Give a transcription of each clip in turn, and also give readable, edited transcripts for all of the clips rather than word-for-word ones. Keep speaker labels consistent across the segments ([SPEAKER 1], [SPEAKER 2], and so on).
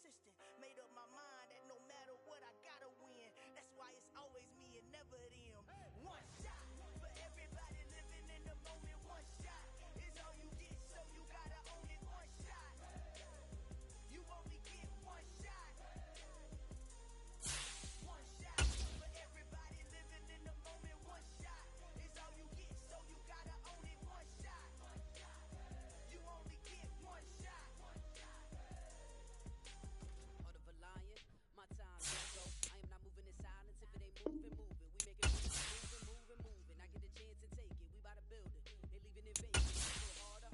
[SPEAKER 1] persistent. Made up my mind that no matter what, I gotta win. That's why it's always me and never them. One shot for everybody living in the moment. One shot is all you get, so you gotta own it. One shot. You only get one shot. One shot for everybody living in the moment. One shot is all you get, so you gotta own it. One shot. You only get one shot.
[SPEAKER 2] Heart of a lion, my time don't go. I am not moving in silence. If it ain't moving, moving. We make it moving. I get a chance to take it. We bout to build it. They leaving it vacant. So harder.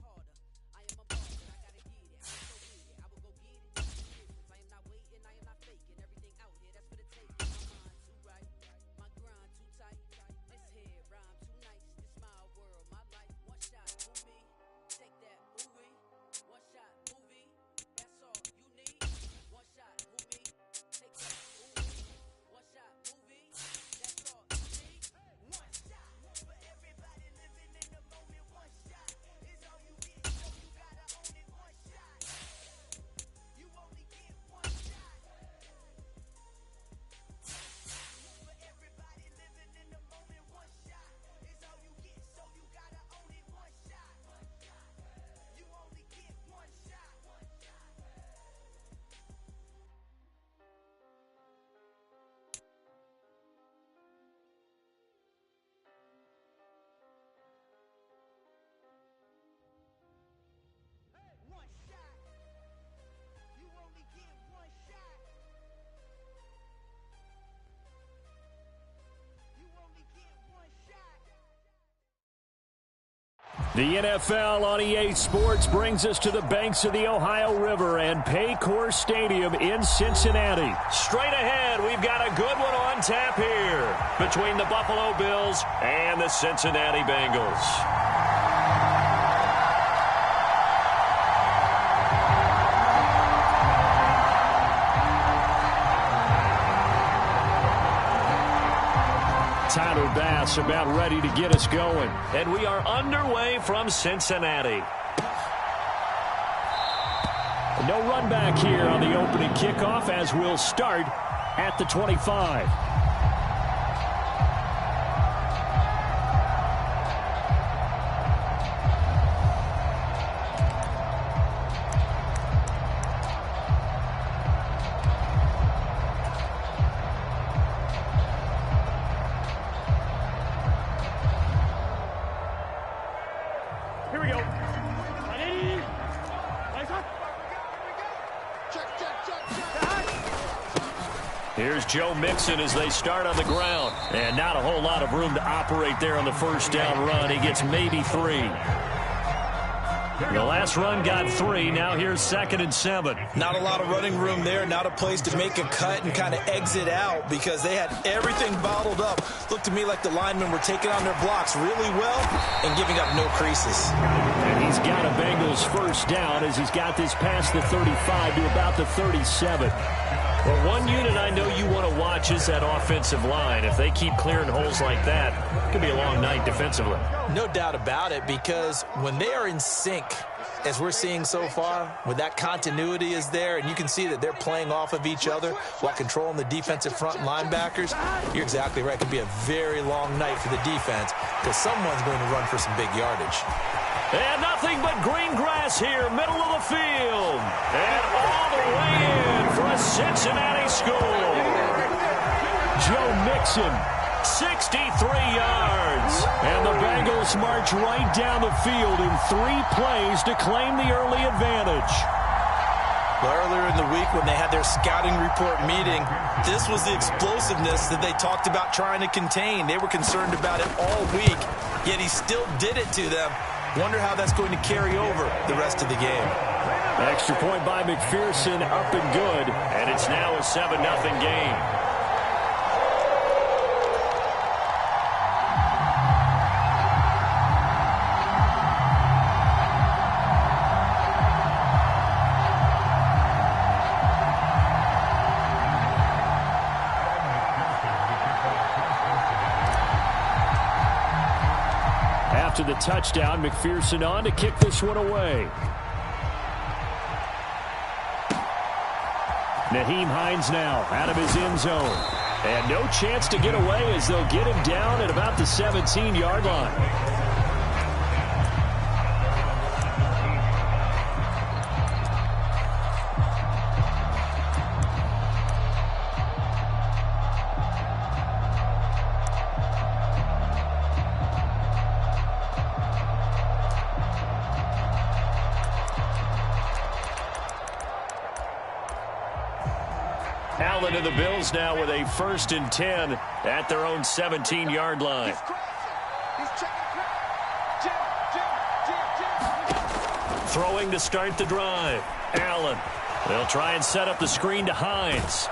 [SPEAKER 2] I am a baller. I gotta get it. I am so with it. I will go get it. That's the difference. I am not waiting. I am not faking. Everything out here, that's for the taking. My mind too right. My grind too tight. This here rhyme too nice. This my world, my life. One shot, movie. Take that, movie. One shot, movie. That's all you need. One shot, movie. Take that, movie. One shot, movie. That's all you need.
[SPEAKER 1] One shot for everybody living in the moment. One shot is all you get, so you gotta own it. One shot. You only get one shot. For everybody living in the moment. One shot is all you get, so you gotta own it. One shot. You only get one shot. One shot. You only get one shot. You only get one shot.
[SPEAKER 3] The NFL on EA Sports brings us to the banks of the Ohio River and Paycor Stadium in Cincinnati. Straight ahead, we've got a good one on tap here between the Buffalo Bills and the Cincinnati Bengals. Tyler Bass about ready to get us going. And we are underway from Cincinnati. No run back here on the opening kickoff as we'll start at the 25. Here's Joe Mixon as they start on the ground. And not a whole lot of room to operate there on the first down run. He gets maybe 3. The last run got 3. Now here's 2nd and 7.
[SPEAKER 4] Not a lot of running room there. Not a place to make a cut and kind of exit out because they had everything bottled up. Looked to me like the linemen were taking on their blocks really well and giving up no creases.
[SPEAKER 3] And he's got a Bengals first down as he's got this past the 35 to about the 37. Well, one unit I know you want to watch is that offensive line. If they keep clearing holes like that, it could be a long night defensively.
[SPEAKER 4] No doubt about it, because when they are in sync, as we're seeing so far, when that continuity is there and you can see that they're playing off of each other while controlling the defensive front linebackers, you're exactly right. It could be a very long night for the defense because someone's going to run for some big yardage.
[SPEAKER 3] And nothing but green grass here, middle of the field. And all the way in for a Cincinnati score. Joe Mixon, 63 yards. And the Bengals march right down the field in 3 plays to claim the early advantage.
[SPEAKER 4] Well, earlier in the week when they had their scouting report meeting, this was the explosiveness that they talked about trying to contain. They were concerned about it all week, yet he still did it to them. Wonder how that's going to carry over the rest of the game.
[SPEAKER 3] Extra point by McPherson, up and good. And it's now a 7-0 game. After the touchdown, McPherson on to kick this one away. Nyheim Hines now out of his end zone. And no chance to get away as they'll get him down at about the 17-yard line. Allen and the Bills now with a 1st and 10 at their own 17-yard line. Throwing to start the drive. Allen. They'll try and set up the screen to Hines.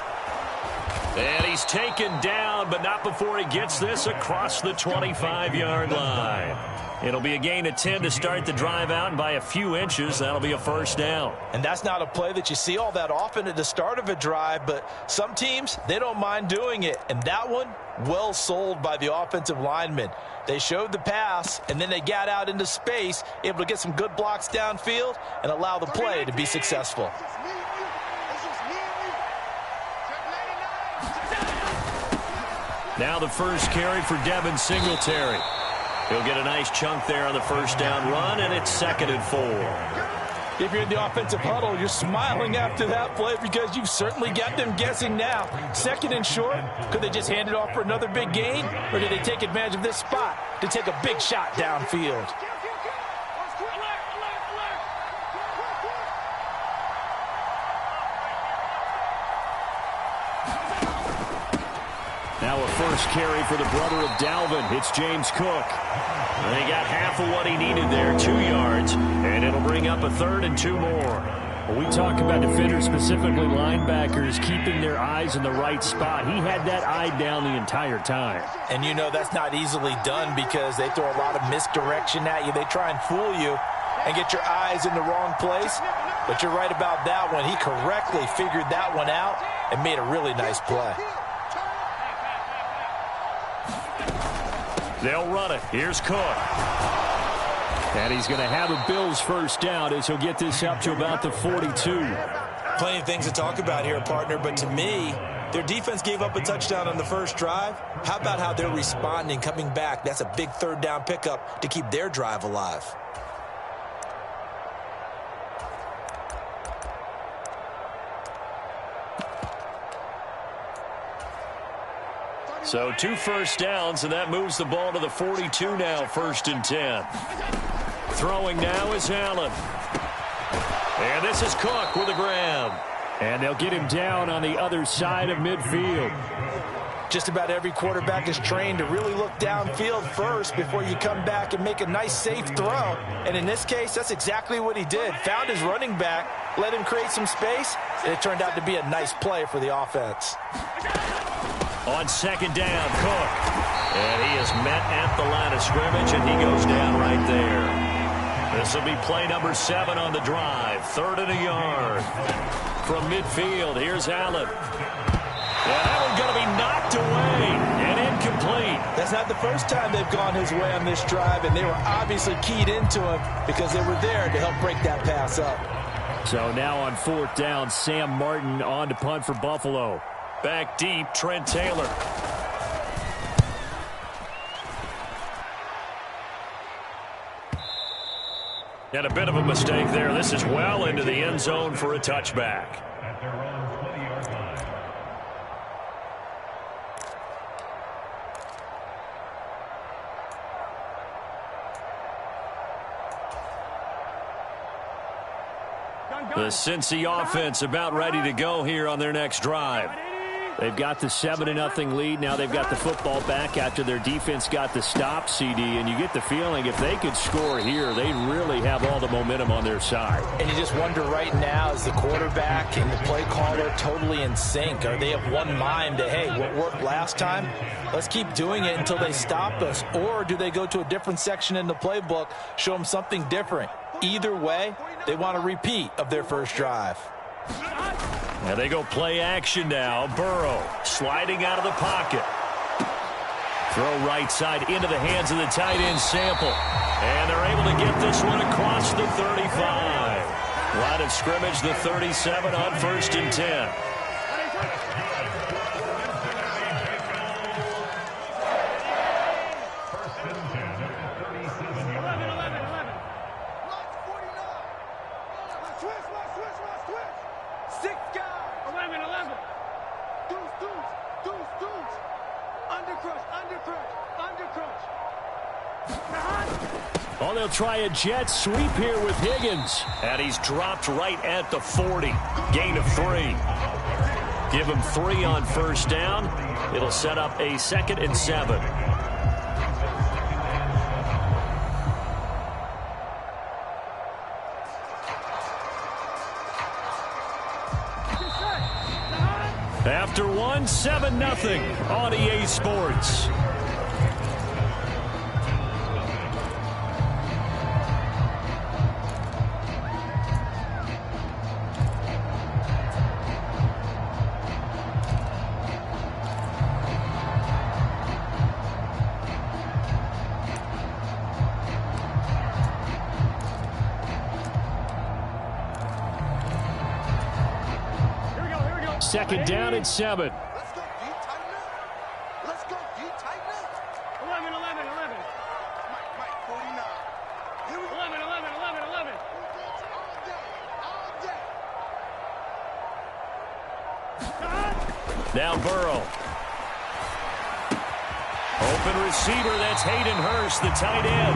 [SPEAKER 3] And he's taken down, but not before he gets this across the 25-yard line. It'll be a gain of 10 to start the drive out, and by a few inches, that'll be a 1st down.
[SPEAKER 4] And that's not a play that you see all that often at the start of a drive, but some teams, they don't mind doing it. And that one, well sold by the offensive lineman. They showed the pass, and then they got out into space, able to get some good blocks downfield and allow the play to be successful.
[SPEAKER 3] Now the first carry for Devin Singletary. He'll get a nice chunk there on the 1st down run, and it's 2nd and 4.
[SPEAKER 4] If you're in the offensive huddle, you're smiling after that play because you've certainly got them guessing now. 2nd and short, could they just hand it off for another big gain? Or did they take advantage of this spot to take a big shot downfield?
[SPEAKER 3] Now a first carry for the brother of Dalvin. It's James Cook. They got half of what he needed there, 2 yards, and it'll bring up a 3rd and 2 more. When we talk about defenders, specifically linebackers, keeping their eyes in the right spot, he had that eye down the entire time.
[SPEAKER 4] And you know that's not easily done because they throw a lot of misdirection at you. They try and fool you and get your eyes in the wrong place. But you're right about that one. He correctly figured that one out and made a really nice play.
[SPEAKER 3] They'll run it. Here's Cook. And he's going to have a Bills 1st down as he'll get this up to about the 42.
[SPEAKER 4] Plenty of things to talk about here, partner, but to me, their defense gave up a touchdown on the first drive. How about how they're responding, coming back? That's a big 3rd down pickup to keep their drive alive.
[SPEAKER 3] So 2 1st downs, and that moves the ball to the 42 now, 1st and 10. Throwing now is Allen. And this is Cook with a grab. And they'll get him down on the other side of midfield.
[SPEAKER 4] Just about every quarterback is trained to really look downfield first before you come back and make a nice, safe throw. And in this case, that's exactly what he did. Found his running back, let him create some space, and it turned out to be a nice play for the offense.
[SPEAKER 3] On 2nd down, Cook. And he is met at the line of scrimmage, and he goes down right there. This will be play number 7 on the drive. 3rd and a yard. From midfield, here's Allen. And that one's going to be knocked away and incomplete.
[SPEAKER 4] That's not the first time they've gone his way on this drive, and they were obviously keyed into him because they were there to help break that pass up.
[SPEAKER 3] So now on 4th down, Sam Martin on to punt for Buffalo. Back deep, Trent Taylor. And a bit of a mistake there. This is well into the end zone for a touchback. The Cincy offense about ready to go here on their next drive. They've got the 7-0 lead. Now they've got the football back after their defense got the stop, CD. And you get the feeling if they could score here, they really have all the momentum on their side.
[SPEAKER 4] And you just wonder right now, is the quarterback and the play caller totally in sync? Are they of one mind that, hey, what worked last time, let's keep doing it until they stop us? Or do they go to a different section in the playbook, show them something different? Either way, they want a repeat of their first drive.
[SPEAKER 3] And they go play action now. Burrow sliding out of the pocket. Throw right side into the hands of the tight end Sample. And they're able to get this one across the 35. Line of scrimmage, the 37 on 1st and 10. Oh, they'll try a jet sweep here with Higgins.
[SPEAKER 5] And he's dropped right at the 40. Gain of 3. Give him 3 on first down. It'll set up a 2nd and 7.
[SPEAKER 3] After 1, 7-0 on EA Sports. Second down and 7.
[SPEAKER 6] Let's go, D, tighten up. Let's go, D, tighten up. 11, 11, 11. Mike, 49. Here we go. 11, 11, 11, 11. All day.
[SPEAKER 3] Now Burrow. Open receiver, that's Hayden Hurst, the tight end.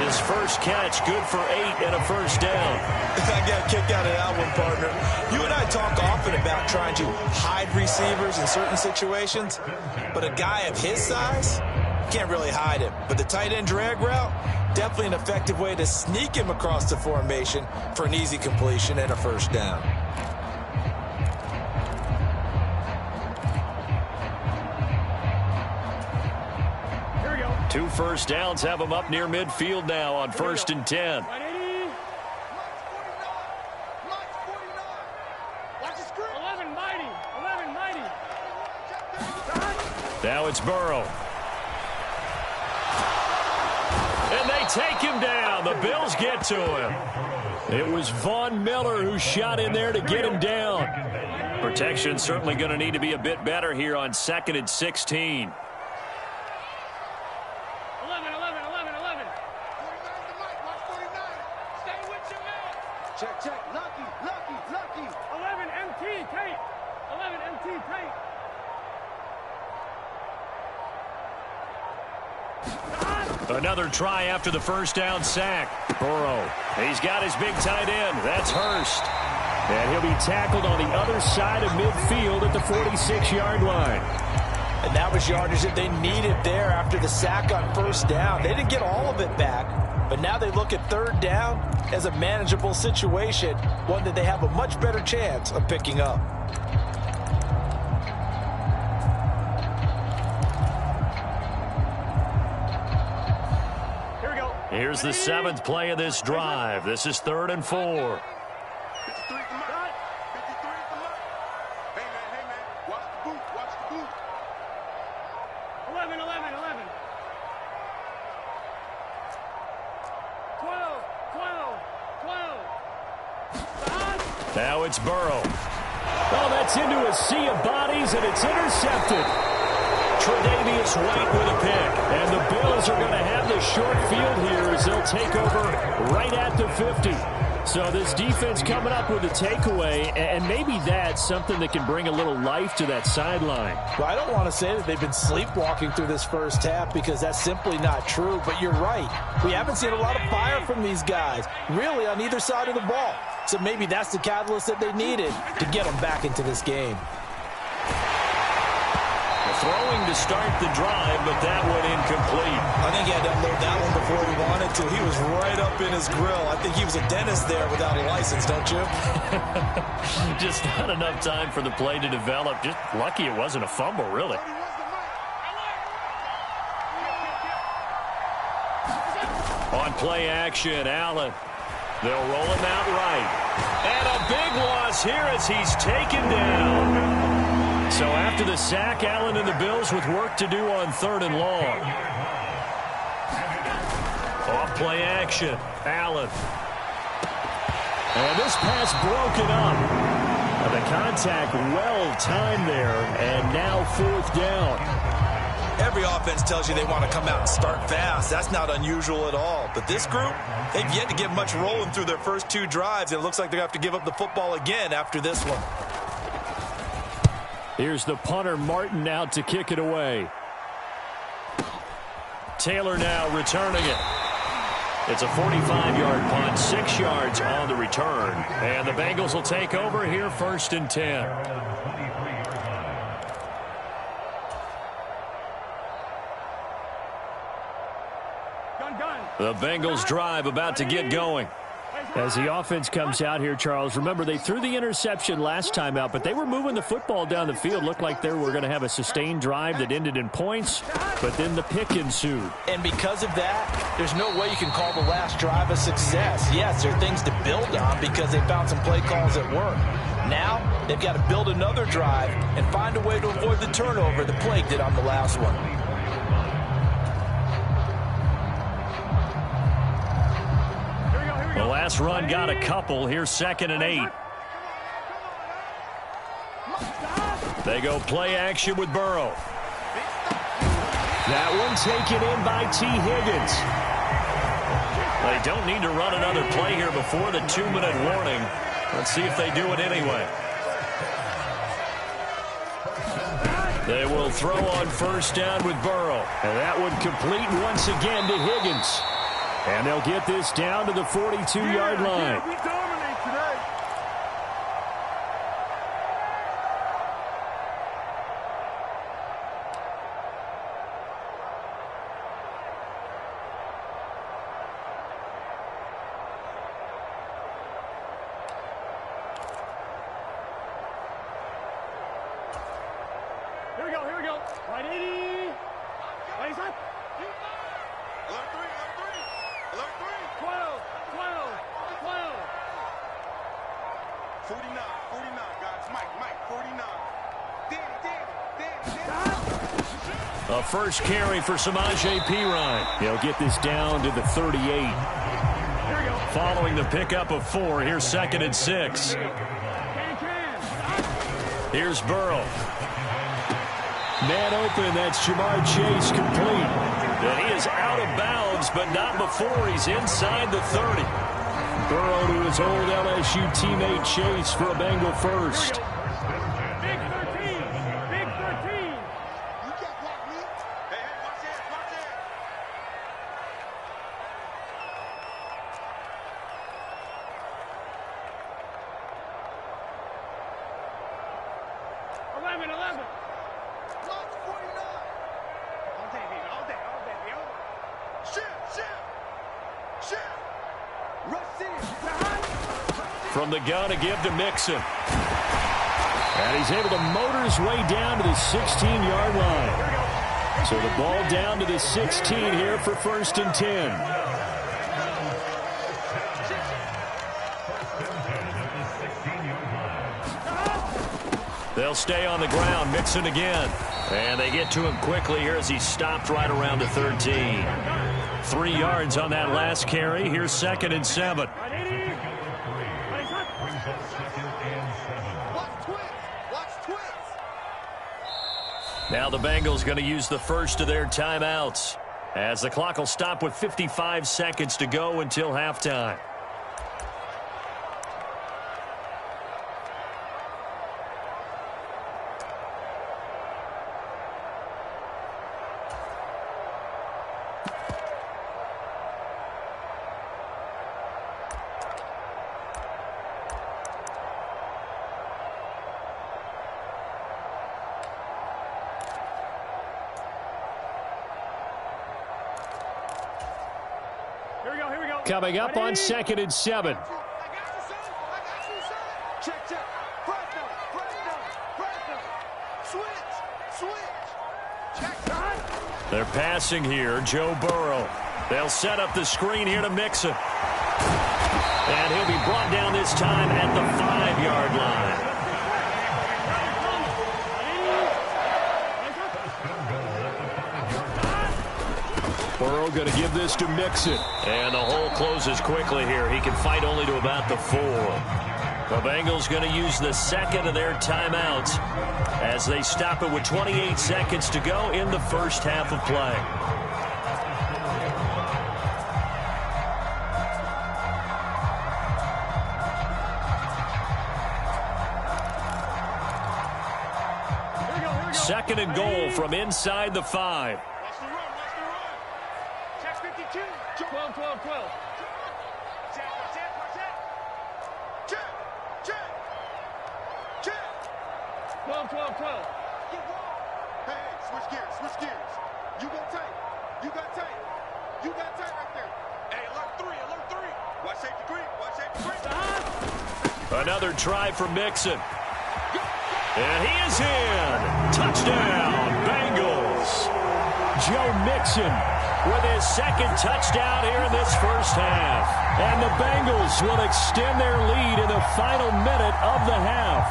[SPEAKER 3] His first catch, good for 8 and a first down.
[SPEAKER 4] I got a kick out of that one, partner. You and I talk often about trying to hide receivers in certain situations, but a guy of his size can't really hide him. But the tight end drag route, definitely an effective way to sneak him across the formation for an easy completion and a first down.
[SPEAKER 3] Here we go. 2 first downs have him up near midfield now on 1st and 10. Now it's Burrow. And they take him down. The Bills get to him. It was Von Miller who shot in there to get him down. Protection certainly going to need to be a bit better here on 2nd and 16.
[SPEAKER 6] 11, 11, 11, 11. 49 to Mike, watch 49. Stay with your man. Check. Lucky. 11 MT, Tate. 11 MT, Tate.
[SPEAKER 3] Another try after the first down sack. Burrow. He's got his big tight end. That's Hurst. And he'll be tackled on the other side of midfield at the 46-yard line.
[SPEAKER 4] And that was yardage that they needed there after the sack on first down. They didn't get all of it back, but now they look at 3rd down as a manageable situation, one that they have a much better chance of picking up.
[SPEAKER 3] Here's the 7th play of this drive. This is 3rd and 4.
[SPEAKER 6] 53 to Mike. 53 to Mike. Hey, man. Watch the boot. 11, 11, 11. 12.
[SPEAKER 3] Now it's Burrow. Oh, that's into a sea of bodies, and it's intercepted. Tre'Davious White with a pick. And the Bills are going to have the short field here as they'll take over right at the 50. So this defense coming up with a takeaway, and maybe that's something that can bring a little life to that sideline.
[SPEAKER 4] Well, I don't want to say that they've been sleepwalking through this first half because that's simply not true, but you're right. We haven't seen a lot of fire from these guys, really, on either side of the ball. So maybe that's the catalyst that they needed to get them back into this game.
[SPEAKER 3] Throwing to start the drive, but that one incomplete.
[SPEAKER 4] I think he had to unload that one before he wanted to. He was right up in his grill. I think he was a dentist there without a license, don't you?
[SPEAKER 3] Just not enough time for the play to develop. Just lucky it wasn't a fumble, really. On play action, Allen. They'll roll him out right. And a big loss here as he's taken down. So after the sack, Allen and the Bills with work to do on 3rd and long. Off play action, Allen. And this pass broken up. And the contact well timed there, and now 4th down.
[SPEAKER 4] Every offense tells you they want to come out and start fast. That's not unusual at all. But this group, they've yet to get much rolling through their first 2 drives. It looks like they're going to have to give up the football again after this one.
[SPEAKER 3] Here's the punter, Martin, out to kick it away. Taylor now returning it.
[SPEAKER 5] It's a 45-yard punt, 6 yards on the return. And the Bengals will take over here, 1st and 10. The Bengals drive about to get going.
[SPEAKER 3] As the offense comes out here, Charles, remember they threw the interception last time out, but they were moving the football down the field. Looked like they were going to have a sustained drive that ended in points, but then the pick ensued.
[SPEAKER 4] And because of that, there's no way you can call the last drive a success. Yes, there are things to build on because they found some play calls that work. Now, they've got to build another drive and find a way to avoid the turnover the play did on the last one.
[SPEAKER 5] The last run got a couple. Here's 2nd and 8. They go play action with Burrow.
[SPEAKER 3] That one taken in by T. Higgins.
[SPEAKER 5] They don't need to run another play here before the 2-minute warning. Let's see if they do it anyway. They will throw on 1st down with Burrow.
[SPEAKER 3] And that one complete once again to Higgins. And they'll get this down to the 42-yard line.
[SPEAKER 6] We dominate today. Here we go. Right 80. Right side. Alert 3. 12.
[SPEAKER 7] 49, guys. Mike, 49.
[SPEAKER 5] A first carry for Samaje Perine.
[SPEAKER 3] They'll get this down to the 38.
[SPEAKER 5] Following the pickup of 4, here's 2nd and 6. Here's Burrow.
[SPEAKER 3] Man open, that's Jamar Chase complete.
[SPEAKER 5] And he is out of bounds, but not before he's inside the 30.
[SPEAKER 3] Burrow to his old LSU teammate Chase for a Bengal first.
[SPEAKER 6] Big 13. Big 13.
[SPEAKER 7] You got block me. Hey, watch it.
[SPEAKER 6] 11.
[SPEAKER 7] Block the 49.
[SPEAKER 6] All day, baby.
[SPEAKER 7] Shit. Rush in.
[SPEAKER 5] From the gun to give to Mixon.
[SPEAKER 3] And he's able to motor his way down to the 16-yard line. So the ball down to the 16 here for 1st and 10.
[SPEAKER 5] They'll stay on the ground. Mixon again. And they get to him quickly here as he stopped right around the 13. 3 yards on that last carry. Here's 2nd and 7.
[SPEAKER 7] Watch twins.
[SPEAKER 5] Now the Bengals going to use the first of their timeouts as the clock will stop with 55 seconds to go until halftime.
[SPEAKER 6] Here we go.
[SPEAKER 3] Coming up on 2nd and 7.
[SPEAKER 7] I got you, son. Check. Fresno. Switch. Check.
[SPEAKER 5] They're passing here. Joe Burrow. They'll set up the screen here to Mixon. And he'll be brought down this time at the 5-yard line.
[SPEAKER 3] Burrow going to give this to Mixon.
[SPEAKER 5] And the hole closes quickly here. He can fight only to about the 4. The Bengals going to use the second of their timeouts as they stop it with 28 seconds to go in the first half of play. Second and goal from inside the 5.
[SPEAKER 6] Check 52. 12. 12. Check. 12.
[SPEAKER 7] Hey, switch gears. You got tape right there. Hey, alert three. Watch safety green.
[SPEAKER 5] Another try for Mixon. And he is in. Touchdown, Bengals. Joe Mixon with his second touchdown here in this first half. And the Bengals will extend their lead in the final minute of the half.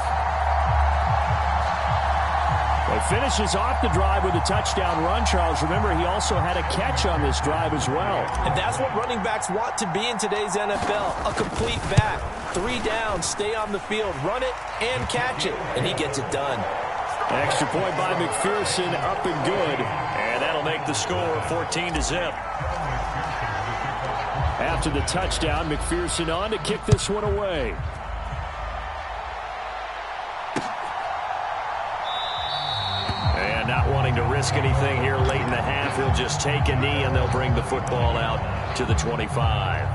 [SPEAKER 5] He finishes off the drive with a touchdown run, Charles. Remember, he also had a catch on this drive as well.
[SPEAKER 4] And that's what running backs want to be in today's NFL, a complete back. 3 down, stay on the field, run it, and catch it. And he gets it done.
[SPEAKER 5] Extra point by McPherson, up and good. And that'll make the score 14-0. After the touchdown, McPherson on to kick this one away. And not wanting to risk anything here late in the half, he'll just take a knee and they'll bring the football out to the 25.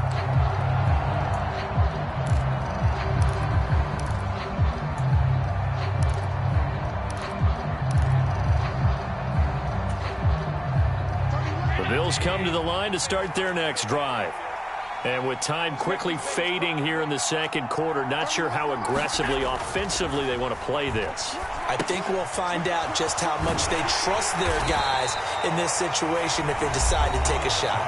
[SPEAKER 5] The Bills come to the line to start their next drive. And with time quickly fading here in the second quarter, not sure how aggressively, offensively they want to play this.
[SPEAKER 4] I think we'll find out just how much they trust their guys in this situation if they decide to take a shot.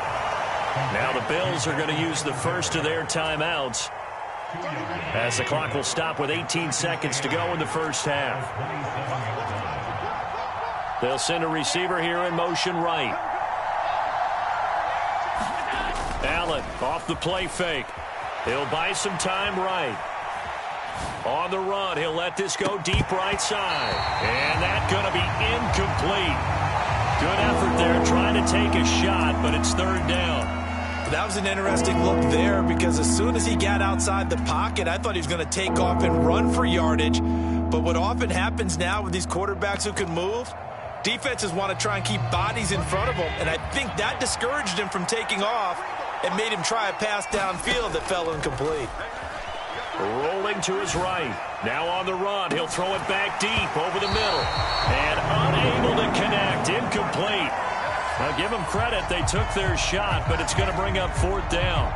[SPEAKER 5] Now the Bills are going to use the first of their timeouts as the clock will stop with 18 seconds to go in the first half. They'll send a receiver here in motion right. Allen off the play fake. He'll buy some time right. On the run, he'll let this go deep right side. And that's going to be incomplete. Good effort there trying to take a shot, but it's third down.
[SPEAKER 4] That was an interesting look there because as soon as he got outside the pocket, I thought he was going to take off and run for yardage. But what often happens now with these quarterbacks who can move, defenses want to try and keep bodies in front of them, and I think that discouraged him from taking off and made him try a pass downfield that fell incomplete.
[SPEAKER 5] Rolling to his right. Now on the run. He'll throw it back deep over the middle. And unable to connect. Incomplete. Now give them credit. They took their shot, but it's going to bring up fourth down.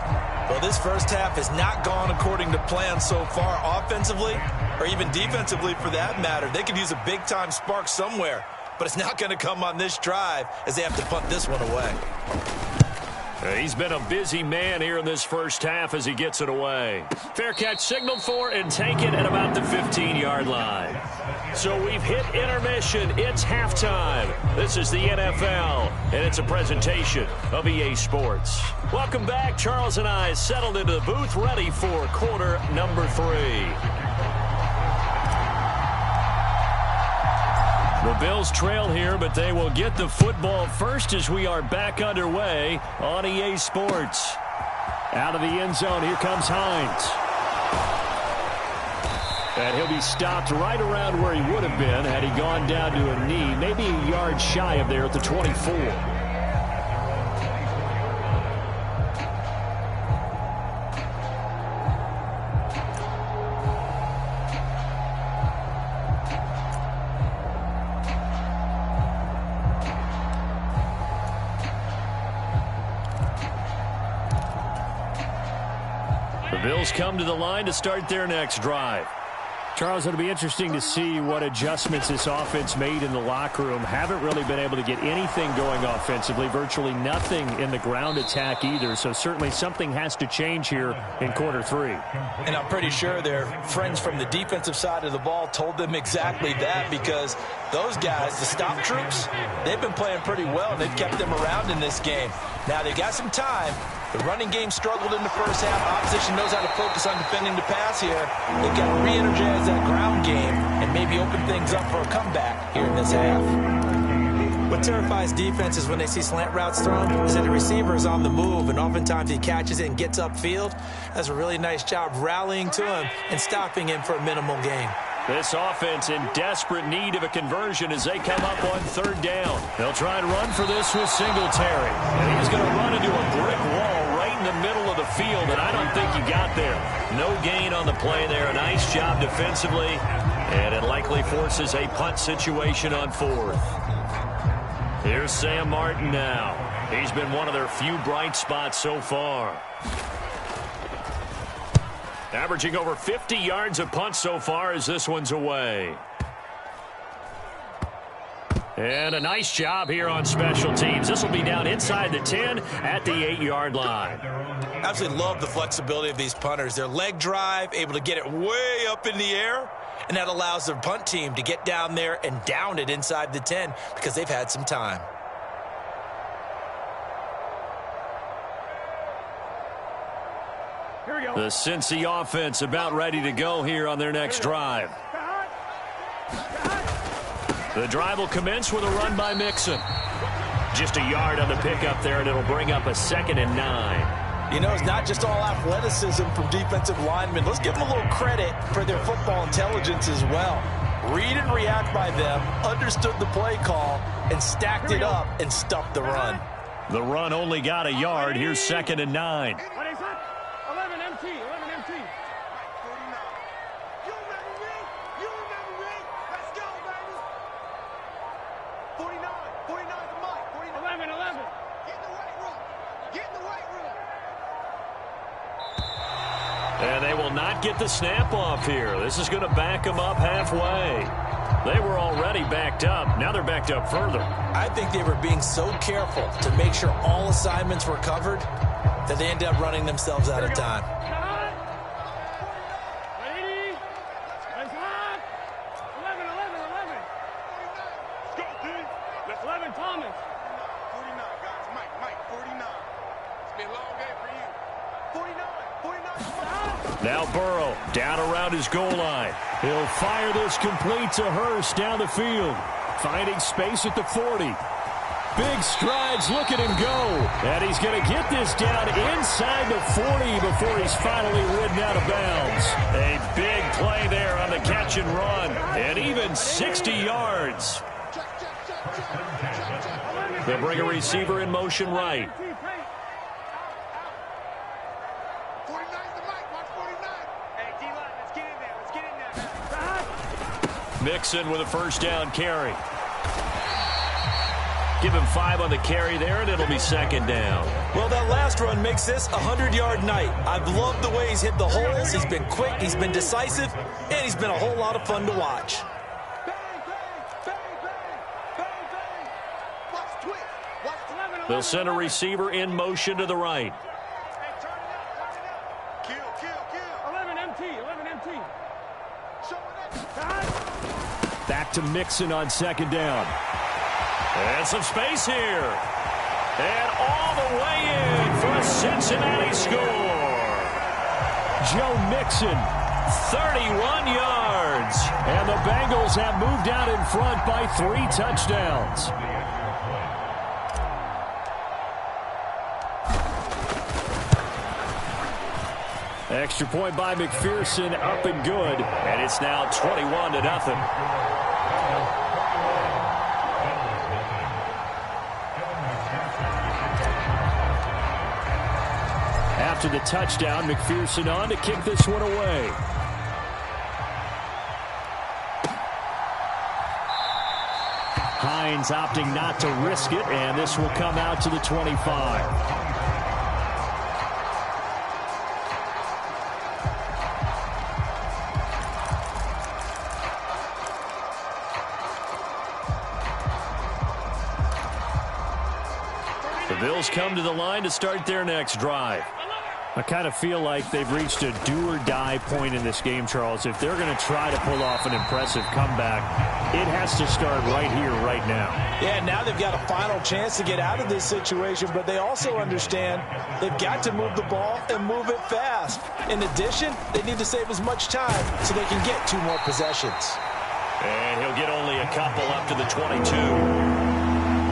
[SPEAKER 4] Well, this first half has not gone according to plan so far offensively or even defensively for that matter. They could use a big-time spark somewhere, but it's not going to come on this drive as they have to punt this one away.
[SPEAKER 5] He's been a busy man here in this first half as he gets it away. Fair catch signaled for and taken at about the 15-yard line. So we've hit intermission. It's halftime. This is the NFL, and it's a presentation of EA Sports. Welcome back. Charles and I settled into the booth ready for quarter number 3. The Bills trail here, but they will get the football first as we are back underway on EA Sports. Out of the end zone, here comes Hines. And he'll be stopped right around where he would have been had he gone down to a knee, maybe a yard shy of there at the 24. Bills come to the line to start their next drive. Charles, it'll be interesting to see what adjustments this offense made in the locker room. Haven't really been able to get anything going offensively, virtually nothing in the ground attack either. So certainly something has to change here in quarter 3.
[SPEAKER 4] And I'm pretty sure their friends from the defensive side of the ball told them exactly that because those guys, the stop troops, they've been playing pretty well. They've kept them around in this game. Now they've got some time. The running game struggled in the first half. Opposition knows how to focus on defending the pass here. They've got to re-energize that ground game and maybe open things up for a comeback here in this half. What terrifies defenses when they see slant routes thrown is that the receiver is on the move, and oftentimes he catches it and gets upfield. Does a really nice job rallying to him and stopping him for a minimal gain.
[SPEAKER 5] This offense in desperate need of a conversion as they come up on third down. They'll try and run for this with Singletary. And he's going to run into a brick wall right the field, and I don't think he got there. No gain on the play there. A nice job defensively, and it likely forces a punt situation on 4th. Here's Sam Martin now. He's been one of their few bright spots so far. Averaging over 50 yards a punt so far as this one's away. And a nice job here on special teams. This will be down inside the 10 at the 8-yard line.
[SPEAKER 4] Absolutely love the flexibility of these punters. Their leg drive, able to get it way up in the air, and that allows the punt team to get down there and down it inside the 10 because they've had some time.
[SPEAKER 6] Here we go.
[SPEAKER 5] The Cincy offense about ready to go here on their next drive. The drive will commence with a run by Mixon. Just a yard on the pickup there, and it'll bring up a 2nd and 9.
[SPEAKER 4] You know, it's not just all athleticism from defensive linemen. Let's give them a little credit for their football intelligence as well. Read and react by them, understood the play call, and stacked it up and stuffed the run.
[SPEAKER 5] The run only got a yard. Here's 2nd and 9.
[SPEAKER 6] 11 MT, 11 MT.
[SPEAKER 7] You remember me? You remember me? Let's go, baby. 49 to Mike. 49.
[SPEAKER 6] 11.
[SPEAKER 7] Get in the weight room. Get in the weight room.
[SPEAKER 5] And they will not get the snap off here. This is going to back them up halfway. They were already backed up. Now they're backed up further.
[SPEAKER 4] I think they were being so careful to make sure all assignments were covered that they ended up running themselves out of time.
[SPEAKER 6] Ready? Let's hop. 11.
[SPEAKER 7] Let's go, dude. Let's
[SPEAKER 6] 11 Thomas.
[SPEAKER 7] 49, guys. Mike, 49. It's been a long game for you. 49.
[SPEAKER 5] Now Burrow down around his goal line. He'll fire this complete to Hurst down the field. Finding space at the 40. Big strides, look at him go. And he's going to get this down inside the 40 before he's finally ridden out of bounds. A big play there on the catch and run. And even 60 yards. They'll bring a receiver in motion right.
[SPEAKER 7] 49 to Mike. Watch 49.
[SPEAKER 6] Hey, D-line, let's get in there. Let's get in there.
[SPEAKER 5] Mixon with a first down carry. Give him 5 on the carry there, and it'll be 2nd down.
[SPEAKER 4] Well, that last run makes this a 100-yard night. I've loved the way he's hit the holes. He's been quick, he's been decisive, and he's been a whole lot of fun to watch.
[SPEAKER 7] Watch twist. Watch 11.
[SPEAKER 5] They'll send a receiver in motion to the right.
[SPEAKER 6] Hey, turn it up.
[SPEAKER 7] Kill.
[SPEAKER 6] 11 MT.
[SPEAKER 7] Show it up.
[SPEAKER 5] Back to Mixon on 2nd down. And some space here. And all the way in for a Cincinnati score. Joe Mixon, 31 yards. And the Bengals have moved out in front by 3 touchdowns. Extra point by McPherson, up and good. And it's now 21-0. After the touchdown, McPherson on to kick this one away. Hines opting not to risk it, and this will come out to the 25. The Bills come to the line to start their next drive. I kind of feel like they've reached a do-or-die point in this game, Charles. If they're going to try to pull off an impressive comeback, it has to start right here, right now.
[SPEAKER 4] Yeah, now they've got a final chance to get out of this situation, but they also understand they've got to move the ball and move it fast. In addition, they need to save as much time so they can get 2 more possessions.
[SPEAKER 5] And he'll get only a couple up to the 22.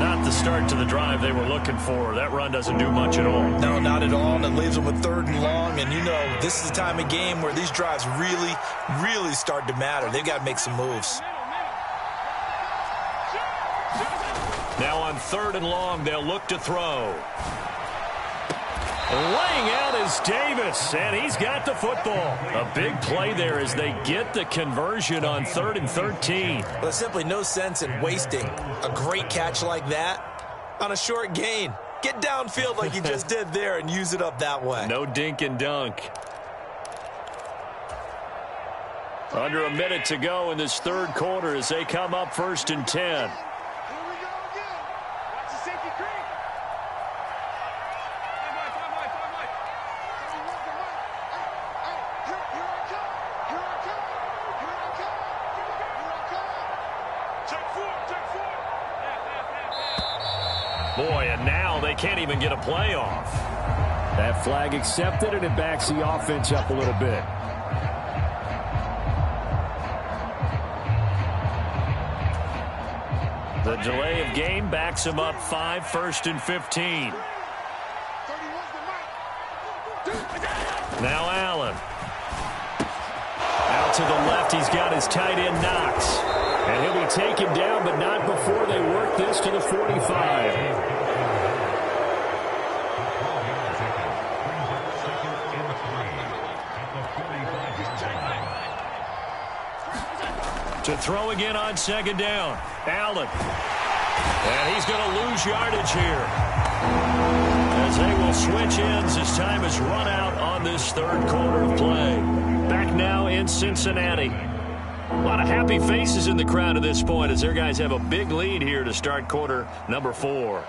[SPEAKER 5] Not the start to the drive they were looking for. That run doesn't do much at all.
[SPEAKER 4] No, not at all, and it leaves them with 3rd and long. And, you know, this is the time of game where these drives really, really start to matter. They've got to make some moves.
[SPEAKER 5] Now on 3rd and long, they'll look to throw. Laying out his is Davis, and he's got the football. A big play there as they get the conversion on 3rd and 13.
[SPEAKER 4] Well, there's simply no sense in wasting a great catch like that on a short gain. Get downfield like you just did there and use it up that way.
[SPEAKER 5] No dink and dunk. Under a minute to go in this third quarter as they come up 1st and 10. Boy, and now they can't even get a play off.
[SPEAKER 3] That flag accepted, and it backs the offense up a little bit.
[SPEAKER 5] The delay of game backs him up 5, 1st and 15. Now Allen. Out to the left, he's got his tight end Knox. And he'll be taken down, but not before they work this to the 45. To throw again on 2nd down. Allen. And he's going to lose yardage here. As they will switch ends as time is run out on this third quarter of play. Back now in Cincinnati. A lot of happy faces in the crowd at this point as their guys have a big lead here to start quarter number 4.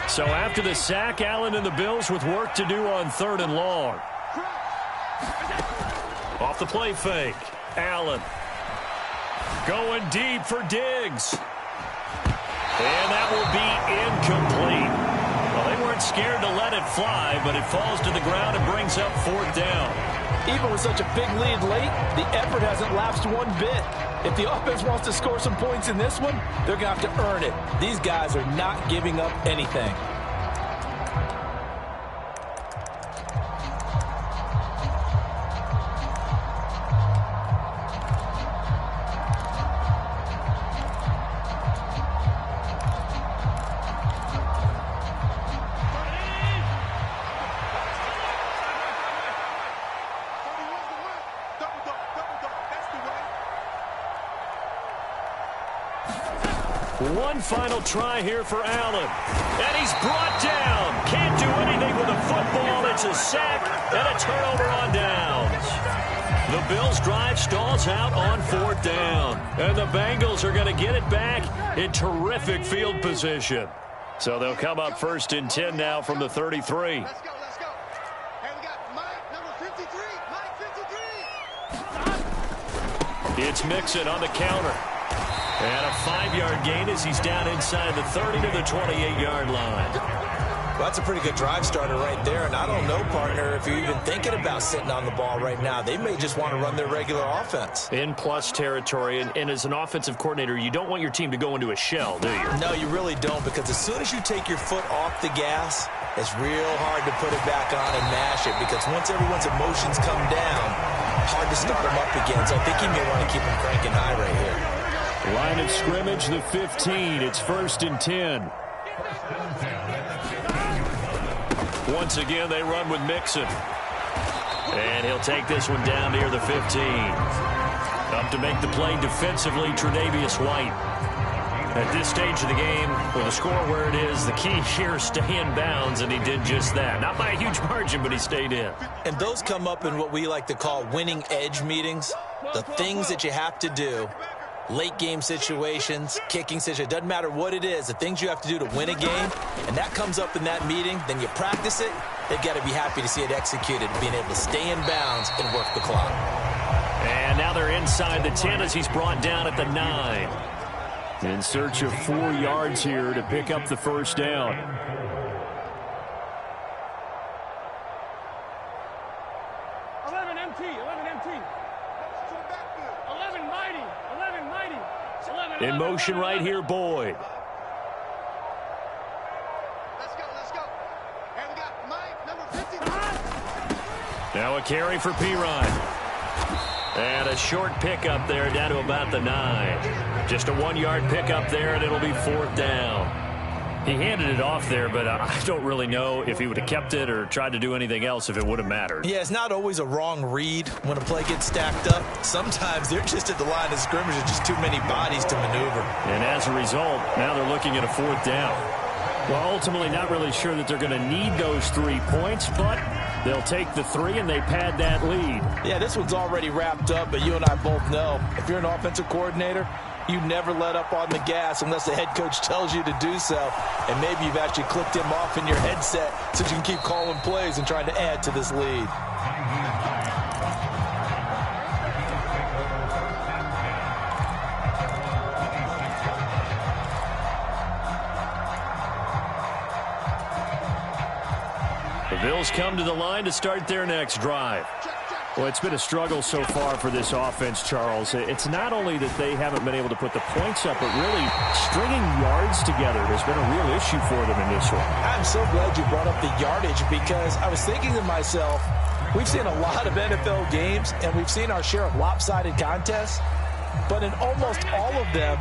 [SPEAKER 5] So after the sack, Allen and the Bills with work to do on 3rd and long. Off the play fake. Allen. Going deep for Diggs. And that will be incomplete. Well, they weren't scared to let it fly, but it falls to the ground and brings up 4th down.
[SPEAKER 4] Even with such a big lead late, the effort hasn't lapsed one bit. If the offense wants to score some points in this one, they're going to have to earn it. These guys are not giving up anything.
[SPEAKER 5] One final try here for Allen. And he's brought down. Can't do anything with the football. It's a sack and a turnover on downs. The Bills' drive stalls out on 4th down. And the Bengals are going to get it back in terrific field position. So they'll come up 1st and 10 now from the 33.
[SPEAKER 7] Let's go, let's go. And we got Mike, number 53. Mike 53.
[SPEAKER 5] It's Mixon on the counter. And a 5-yard gain as he's down inside the 30 to the 28-yard line.
[SPEAKER 4] Well, that's a pretty good drive starter right there. And I don't know, partner, if you're even thinking about sitting on the ball right now. They may just want to run their regular offense.
[SPEAKER 5] In plus territory. And as an offensive coordinator, you don't want your team to go into a shell, do you?
[SPEAKER 4] No, you really don't, because as soon as you take your foot off the gas, it's real hard to put it back on and mash it, because once everyone's emotions come down, hard to start them up again. So I think you may want to keep them cranking high right here.
[SPEAKER 3] Line of scrimmage, the 15. It's 1st and 10.
[SPEAKER 5] Once again, they run with Mixon. And he'll take this one down near the 15. Up to make the play defensively, Tre'Davious White. At this stage of the game, with the score where it is, the key here is stay in bounds, and he did just that. Not by a huge margin, but he stayed in.
[SPEAKER 4] And those come up in what we like to call winning edge meetings. The things that you have to do. Late game situations, kicking situations, doesn't matter what it is, the things you have to do to win a game, and that comes up in that meeting, then you practice it, they've got to be happy to see it executed, being able to stay in bounds and work the clock.
[SPEAKER 5] And now they're inside the 10 as he's brought down at the 9.
[SPEAKER 3] In search of 4 yards here to pick up the 1st down.
[SPEAKER 6] 11 MT, 11 MT. 11 mighty, 11 mighty. 11,
[SPEAKER 5] In motion right here, Boyd.
[SPEAKER 7] Let's go, let's go. And we got Mike, number 53.
[SPEAKER 5] Now a carry for Pirine. And a short pickup there down to about the 9. Just a 1-yard pickup there, and it'll be 4th down. He handed it off there, but I don't really know if he would have kept it or tried to do anything else if it would have mattered.
[SPEAKER 4] Yeah, it's not always a wrong read when a play gets stacked up. Sometimes they're just at the line of scrimmage with just too many bodies to maneuver.
[SPEAKER 5] And as a result, now they're looking at a 4th down. Well, ultimately not really sure that they're going to need those 3 points, but they'll take the 3 and they pad that lead.
[SPEAKER 4] Yeah, this one's already wrapped up, but you and I both know if you're an offensive coordinator, you never let up on the gas unless the head coach tells you to do so. And maybe you've actually clicked him off in your headset so you can keep calling plays and trying to add to this lead.
[SPEAKER 5] The Bills come to the line to start their next drive. Well, it's been a struggle so far for this offense, Charles. It's not only that they haven't been able to put the points up, but really stringing yards together has been a real issue for them in this one.
[SPEAKER 4] I'm so glad you brought up the yardage because I was thinking to myself, we've seen a lot of NFL games and we've seen our share of lopsided contests, but in almost all of them,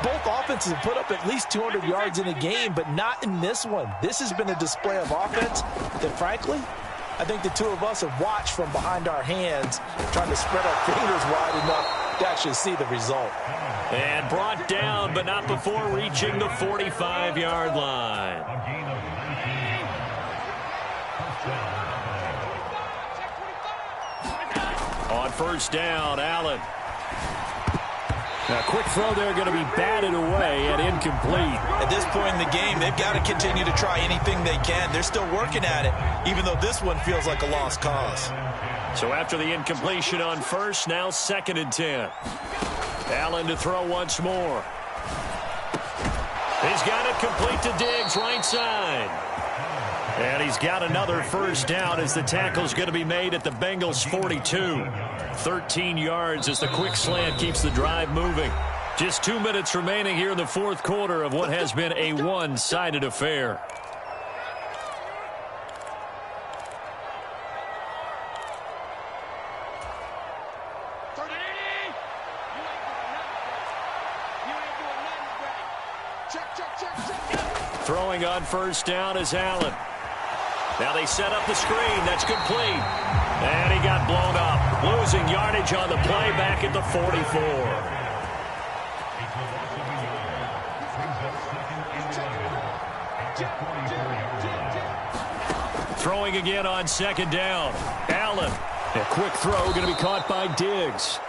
[SPEAKER 4] both offenses have put up at least 200 yards in a game, but not in this one. This has been a display of offense that, frankly, I think the two of us have watched from behind our hands, trying to spread our fingers wide enough to actually see the result.
[SPEAKER 5] And brought down, but not before reaching the 45-yard line. On 1st down, Allen. A quick throw there going to be batted away and incomplete.
[SPEAKER 4] At this point in the game, they've got to continue to try anything they can. They're still working at it, even though this one feels like a lost cause.
[SPEAKER 5] So after the incompletion on 1st, now 2nd and 10. Allen to throw once more. He's got it complete to Diggs, right side. And he's got another 1st down as the tackle's going to be made at the Bengals' 42. 13 yards as the quick slant keeps the drive moving. Just 2 minutes remaining here in the 4th quarter of what has been a one-sided affair. Throwing on 1st down is Allen. Now they set up the screen. That's complete. And he got blown up. Losing yardage on the play back at the 44. Throwing again on 2nd down. Allen. A quick throw going to be caught by Diggs.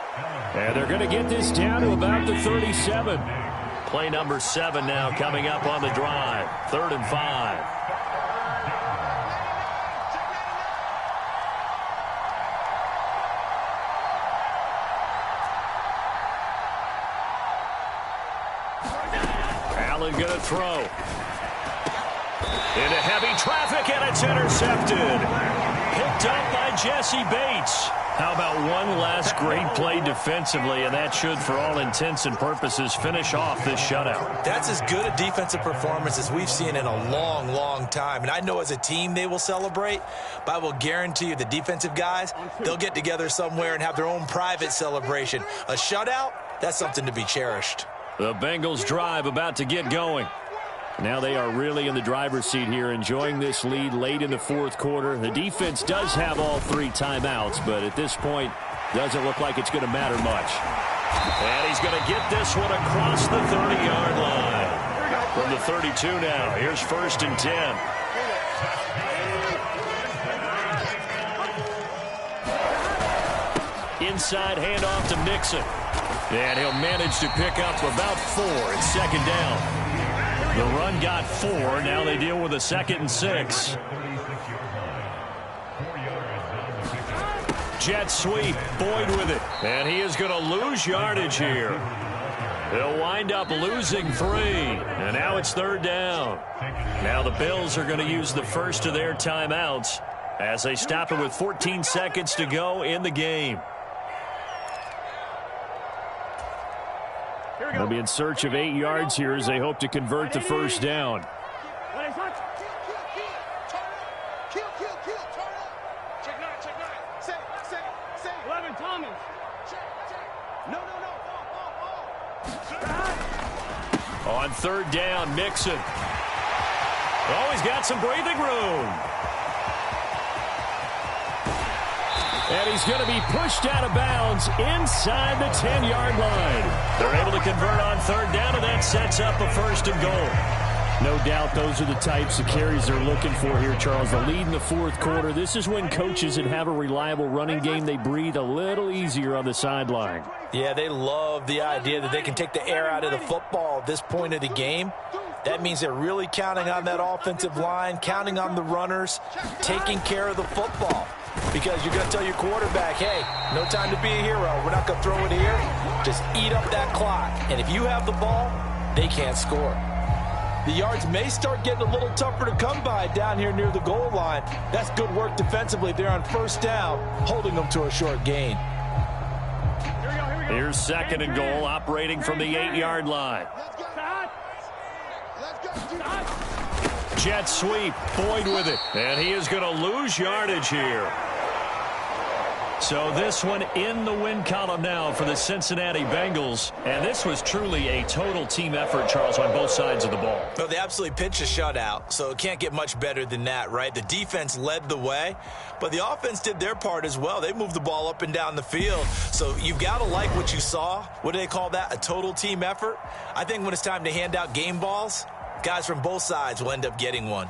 [SPEAKER 5] And they're going to get this down to about the 37. Play number 7 now coming up on the drive. 3rd and 5. Allen going to throw. Into heavy traffic, and it's intercepted. Picked up by Jesse Bates. How about one last great play defensively, and that should, for all intents and purposes, finish off this shutout.
[SPEAKER 4] That's as good a defensive performance as we've seen in a long, long time. And I know as a team they will celebrate, but I will guarantee you the defensive guys, they'll get together somewhere and have their own private celebration. A shutout, that's something to be cherished.
[SPEAKER 5] The Bengals drive about to get going. Now they are really in the driver's seat here, enjoying this lead late in the 4th quarter. The defense does have all 3 timeouts, but at this point, doesn't look like it's going to matter much. And he's going to get this one across the 30-yard line. From the 32 now, here's 1st and 10. Inside handoff to Mixon. And he'll manage to pick up about 4. It's 2nd down. The run got 4. Now they deal with a 2nd and 6. Jet sweep. Boyd with it. And he is going to lose yardage here. They'll wind up losing 3. And now it's 3rd down. Now the Bills are going to use the first of their timeouts as they stop it with 14 seconds to go in the game. They'll be in search of 8 yards here as they hope to convert the 1st down.
[SPEAKER 6] Check 9. 11, Tommy.
[SPEAKER 5] On third down, Mixon. Oh, he's got some breathing room. And he's going to be pushed out of bounds inside the 10-yard line. They're able to convert on third down, and that sets up a 1st and goal. No doubt those are the types of carries they're looking for here, Charles. The lead in the 4th quarter. This is when coaches that have a reliable running game, they breathe a little easier on the sideline.
[SPEAKER 4] Yeah, they love the idea that they can take the air out of the football at this point of the game. That means they're really counting on that offensive line, counting on the runners, taking care of the football. Because you're going to tell your quarterback, hey, no time to be a hero. We're not going to throw it here. Just eat up that clock. And if you have the ball, they can't score. The yards may start getting a little tougher to come by down here near the goal line. That's good work defensively. They're on 1st down, holding them to a short gain.
[SPEAKER 5] Here's 2nd and goal, operating from the 8-yard line. Jet sweep, Boyd with it. And he is going to lose yardage here. So this one in the win column now for the Cincinnati Bengals. And this was truly a total team effort, Charles, on both sides of the ball.
[SPEAKER 4] Well, they absolutely pitched a shutout, so it can't get much better than that, right? The defense led the way, but the offense did their part as well. They moved the ball up and down the field. So you've got to like what you saw. What do they call that? A total team effort? I think when it's time to hand out game balls, guys from both sides will end up getting one.